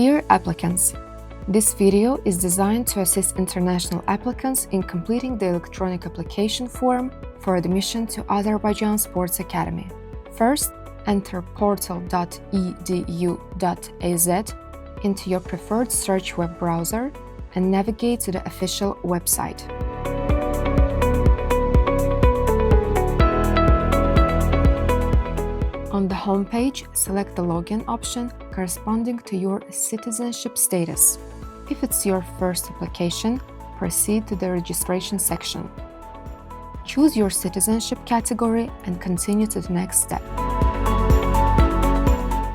Dear applicants, this video is designed to assist international applicants in completing the electronic application form for admission to Azerbaijan Sports Academy. First, enter portal.edu.az into your preferred search web browser and navigate to the official website. On the homepage, select the login option corresponding to your citizenship status. If it's your first application, proceed to the registration section. Choose your citizenship category and continue to the next step.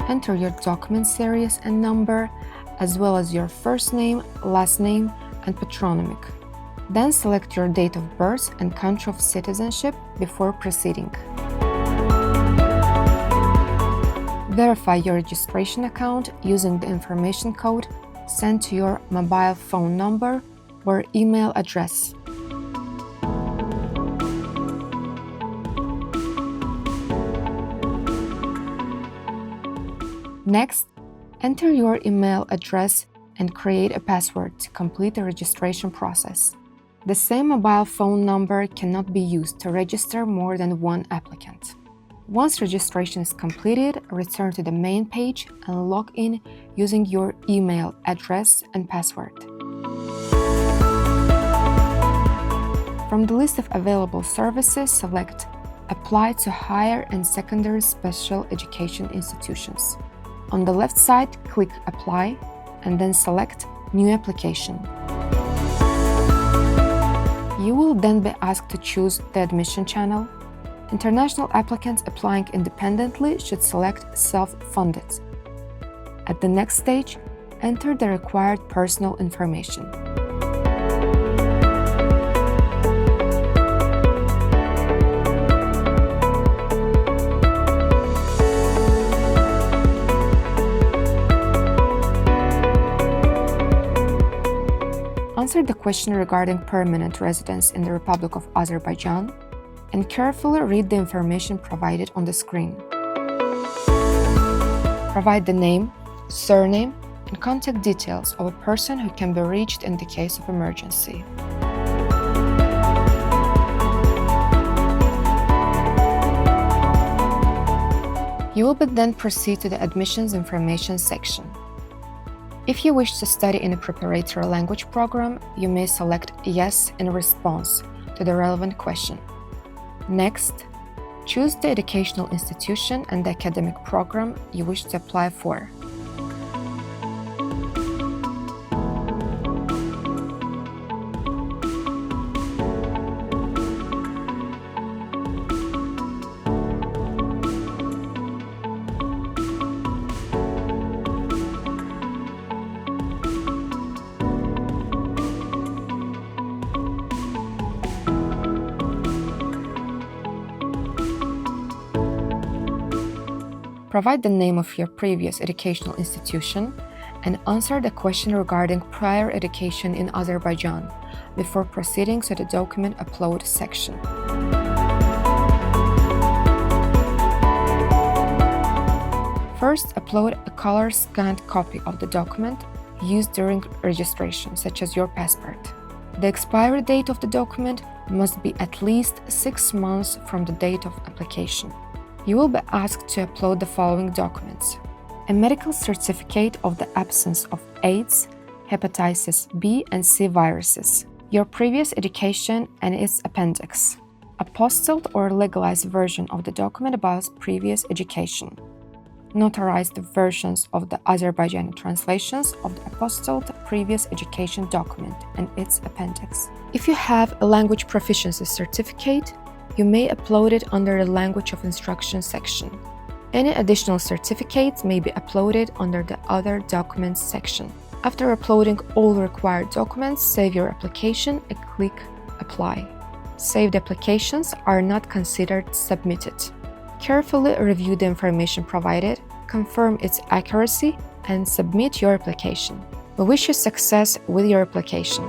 Enter your document series and number, as well as your first name, last name, and patronymic. Then select your date of birth and country of citizenship before proceeding. Verify your registration account using the information code sent to your mobile phone number or email address. Next, enter your email address and create a password to complete the registration process. The same mobile phone number cannot be used to register more than one applicant. Once registration is completed, return to the main page and log in using your email address and password. From the list of available services, select Apply to Higher and Secondary Special Education Institutions. On the left side, click Apply and then select New Application. You will then be asked to choose the admission channel. International applicants applying independently should select Self-Funded. At the next stage, enter the required personal information. Answer the question regarding permanent residence in the Republic of Azerbaijan and carefully read the information provided on the screen. Provide the name, surname, and contact details of a person who can be reached in the case of emergency. You will then proceed to the admissions information section. If you wish to study in a preparatory language program, you may select Yes in response to the relevant question. Next, choose the educational institution and the academic program you wish to apply for. Provide the name of your previous educational institution and answer the question regarding prior education in Azerbaijan before proceeding to the document upload section. First, upload a color-scanned copy of the document used during registration, such as your passport. The expiry date of the document must be at least 6 months from the date of application. You will be asked to upload the following documents: a medical certificate of the absence of AIDS, hepatitis B and C viruses, your previous education and its appendix, apostilled or legalized version of the document about previous education, notarized versions of the Azerbaijani translations of the apostilled previous education document and its appendix. If you have a language proficiency certificate, you may upload it under the Language of Instruction section. Any additional certificates may be uploaded under the Other Documents section. After uploading all required documents, save your application and click Apply. Saved applications are not considered submitted. Carefully review the information provided, confirm its accuracy, and submit your application. We wish you success with your application.